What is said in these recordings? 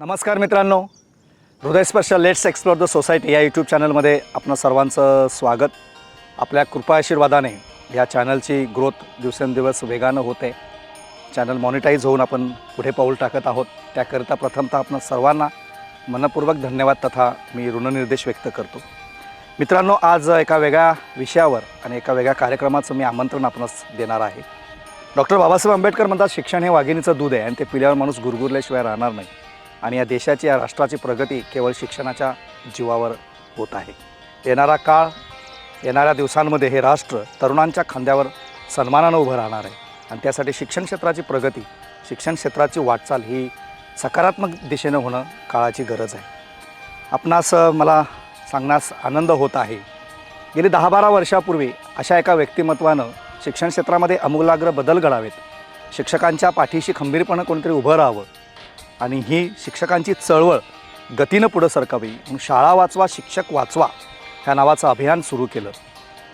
नमस्कार मित्रांनो, हृदयस्पर्श let's explore the society या यूट्यूब चॅनलमध्ये आपणा सर्वांचं स्वागत. आपल्या कृपा आशीर्वादाने या चॅनलची ग्रोथ दिवसेंदिवस वेगानं होते. चॅनल मॉनिटाईज होऊन आपण पुढे पाऊल टाकत आहोत. त्याकरिता प्रथमतः आपण सर्वांना मनपूर्वक धन्यवाद तथा मी ऋणनिर्देश व्यक्त करतो. मित्रांनो, आज एका वेगळ्या विषयावर आणि एका वेगळ्या कार्यक्रमाचं मी आमंत्रण आपणास देणार आहे. डॉक्टर बाबासाहेब आंबेडकर म्हणतात, शिक्षण हे वाघिणीचं दूध आहे आणि ते पिल्यावर माणूस गुरगुरल्याशिवाय राहणार नाही. आणि या देशाची, या राष्ट्राची प्रगती केवळ शिक्षणाच्या जीवावर होत आहे. येणारा काळ, येणाऱ्या दिवसांमध्ये हे राष्ट्र तरुणांच्या खांद्यावर सन्मानानं उभं राहणार आहे. आणि त्यासाठी शिक्षण क्षेत्राची प्रगती, शिक्षण क्षेत्राची वाटचाल ही सकारात्मक दिशेनं होणं काळाची गरज आहे. आपणास मला सांगण्यास आनंद होत आहे, गेली 10-12 वर्षापूर्वी अशा एका व्यक्तिमत्वानं शिक्षण क्षेत्रामध्ये आमूलाग्र बदल घडावेत, शिक्षकांच्या पाठीशी खंबीरपणे कोणतरी उभं राहावं आणि ही शिक्षकांची चळवळ गतीनं पुढं सरकावी म्हणून शाळा वाचवा शिक्षक वाचवा ह्या नावाचं अभियान सुरू केलं.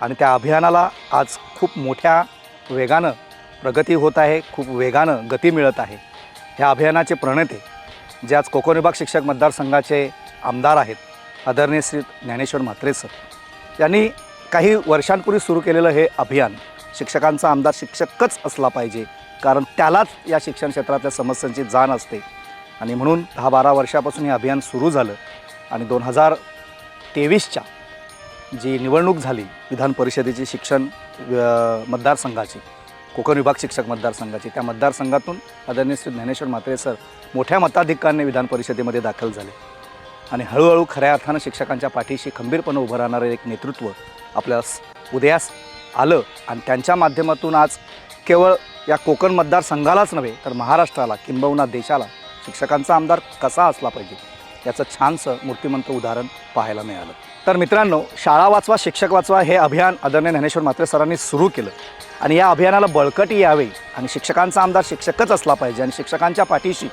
आणि त्या अभियानाला आज खूप मोठ्या वेगानं प्रगती होत आहे, खूप वेगानं गती मिळत आहे. ह्या अभियानाचे प्रणेते जे आज कोकण विभाग शिक्षक मतदारसंघाचे आमदार आहेत, आदरणीय श्री ज्ञानेश्वर म्हात्रे सर यांनी काही वर्षांपूर्वी सुरू केलेलं हे अभियान, शिक्षकांचा आमदार शिक्षकच असला पाहिजे, कारण त्यालाच या शिक्षण क्षेत्रातल्या समस्यांची जाण असते. आणि म्हणून 10-12 वर्षापासून हे अभियान सुरू झालं. आणि 2023च्या जी निवडणूक झाली विधान परिषदेची शिक्षण मतदारसंघाची, कोकण विभाग शिक्षक मतदारसंघाची, त्या मतदारसंघातून आदरणीय श्री ज्ञानेश्वर म्हात्रे सर मोठ्या मताधिक्याने विधान परिषदेमध्ये दाखल झाले. आणि हळूहळू खऱ्या अर्थानं शिक्षकांच्या पाठीशी खंबीरपणे उभं राहणारं एक नेतृत्व आपल्यास उदयास आलं. आणि त्यांच्या माध्यमातून आज केवळ या कोकण मतदारसंघालाच नव्हे तर महाराष्ट्राला किंबहुना देशाला शिक्षकांचा आमदार कसा असला पाहिजे याचं छानसं मूर्तिमंत उदाहरण पाहायला मिळालं. तर मित्रांनो, शाळा वाचवा शिक्षक वाचवा हे अभियान आदरणीय ज्ञानेश्वर म्हात्रे सरांनी सुरू केलं. आणि या अभियानाला बळकटी यावे आणि शिक्षकांचा आमदार शिक्षकच असला पाहिजे आणि शिक्षकांच्या पाठीशी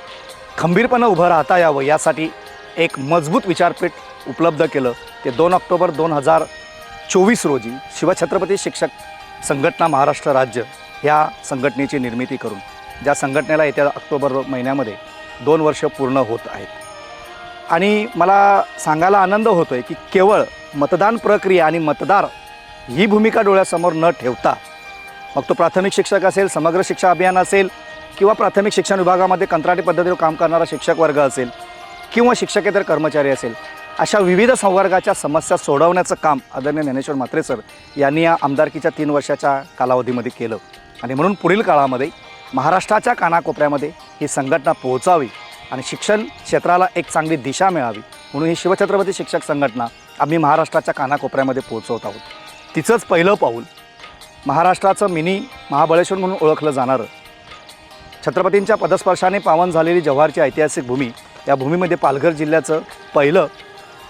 खंबीरपणे उभं राहता यावं यासाठी एक मजबूत विचारपीठ उपलब्ध केलं. ते 2 ऑक्टोबर 2024 रोजी शिवछत्रपती शिक्षक संघटना महाराष्ट्र राज्य ह्या संघटनेची निर्मिती करून, ज्या संघटनेला येत्या ऑक्टोबर महिन्यामध्ये 2 वर्ष पूर्ण होत आहेत. आणि मला सांगायला आनंद होतो आहे की केवळ मतदान प्रक्रिया आणि मतदार ही भूमिका डोळ्यासमोर न ठेवता, मग तो प्राथमिक शिक्षक असेल, समग्र शिक्षा अभियान असेल किंवा प्राथमिक शिक्षण विभागामध्ये कंत्राटी पद्धतीवर काम करणारा शिक्षक वर्ग असेल किंवा शिक्षकेतर कर्मचारी असेल, अशा विविध संवर्गाच्या समस्या सोडवण्याचं काम आदरणीय ज्ञानेश्वर म्हात्रे सर यांनी या आमदारकीच्या 3 वर्षाच्या कालावधीमध्ये केलं. आणि म्हणून पुढील काळामध्ये महाराष्ट्राच्या कानाकोपऱ्यामध्ये ही संघटना पोहोचावी आणि शिक्षण क्षेत्राला एक चांगली दिशा मिळावी म्हणून ही शिवछत्रपती शिक्षक संघटना आम्ही महाराष्ट्राच्या कानाकोपऱ्यामध्ये पोहोचवत आहोत. तिचंच पहिलं पाऊल महाराष्ट्राचं मिनी महाबळेश्वर म्हणून ओळखलं जाणारं, छत्रपतींच्या पदस्पर्शाने पावन झालेली जव्हारची ऐतिहासिक भूमी, या भूमीमध्ये पालघर जिल्ह्याचं पहिलं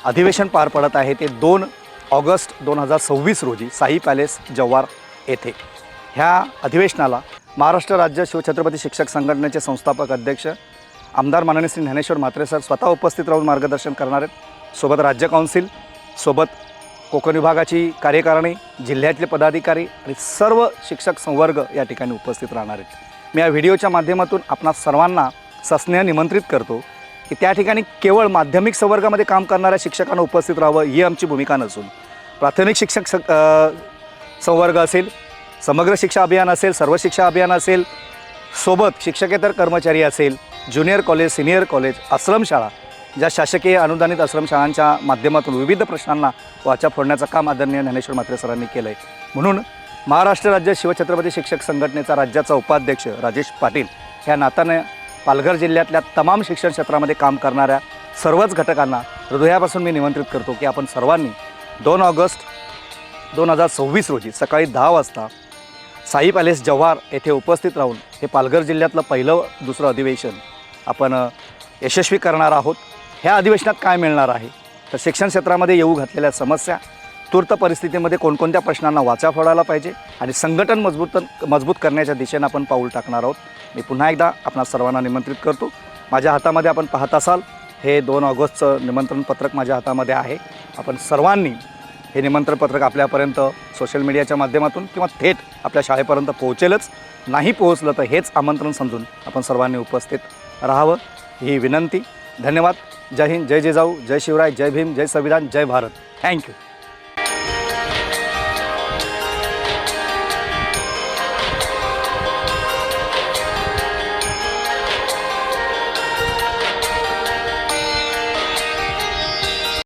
अधिवेशन पार पडत आहे. ते 2 ऑगस्ट 2026 रोजी साई पॅलेस जव्हार येथे. ह्या अधिवेशनाला महाराष्ट्र राज्य शिवछत्रपती शिक्षक संघटनेचे संस्थापक अध्यक्ष आमदार माननीय श्री ज्ञानेश्वर म्हात्रे सर स्वतः उपस्थित राहून मार्गदर्शन करणार आहेत. सोबत राज्य काउन्सिल, सोबत कोकण विभागाची कार्यकारिणी, जिल्ह्यातले पदाधिकारी आणि सर्व शिक्षक संवर्ग या ठिकाणी उपस्थित राहणार आहेत. मी या व्हिडिओच्या माध्यमातून आपणा सर्वांना सस्नेह निमंत्रित करतो की त्या ठिकाणी केवळ माध्यमिक संवर्गामध्ये काम करणाऱ्या शिक्षकांना उपस्थित राहावं ही आमची भूमिका नसून प्राथमिक शिक्षक संवर्ग असेल, समग्र शिक्षा अभियान असेल, सर्व शिक्षा अभियान असेल, सोबत शिक्षकेतर कर्मचारी असेल, ज्युनियर कॉलेज, सिनियर कॉलेज, आश्रमशाळा, ज्या शासकीय अनुदानित आश्रमशाळांच्या माध्यमातून विविध प्रश्नांना वाचा फोडण्याचं काम आदरणीय ज्ञानेश्वर म्हात्रे सरांनी केलं आहे. म्हणून महाराष्ट्र राज्य शिवछत्रपती शिक्षक संघटनेचा राज्याचा उपाध्यक्ष राजेश पाटील ह्या नात्याने पालघर जिल्ह्यातल्या तमाम शिक्षण क्षेत्रामध्ये काम करणाऱ्या सर्वच घटकांना हृदयापासून मी निमंत्रित करतो की आपण सर्वांनी 2 ऑगस्ट 2026 रोजी सकाळी 10 वाजता साई पॅलेस जव्हार येथे उपस्थित राहून हे पालघर जिल्ह्यातलं पहिलं दुसरं अधिवेशन आपण यशस्वी करणार आहोत. ह्या अधिवेशनात काय मिळणार आहे तर शिक्षण क्षेत्रामध्ये येऊ घातलेल्या समस्या, तूर्त परिस्थितीमध्ये कोणकोणत्या प्रश्नांना वाचा फोडायला पाहिजे आणि संघटन मजबूत करण्याच्या दिशेनं आपण पाऊल टाकणार आहोत. मी पुन्हा एकदा आपणा सर्वांना निमंत्रित करतो. माझ्या हातामध्ये आपण पाहत असाल हे 2 ऑगस्टचं निमंत्रण पत्रक माझ्या हातामध्ये आहे. आपण सर्वांनी हे निमंत्रण पत्रक आपल्यापर्यंत सोशल मीडियाच्या माध्यमातून किंवा थेट आपल्या शाळेपर्यंत पोहोचेलच. नाही पोहोचलं तर हेच आमंत्रण समजून आपण सर्वांनी उपस्थित राहावं ही विनंती. धन्यवाद. जय हिंद, जय जिजाऊ, जय शिवराय, जय भीम, जय संविधान, जय भारत. थँक्यू.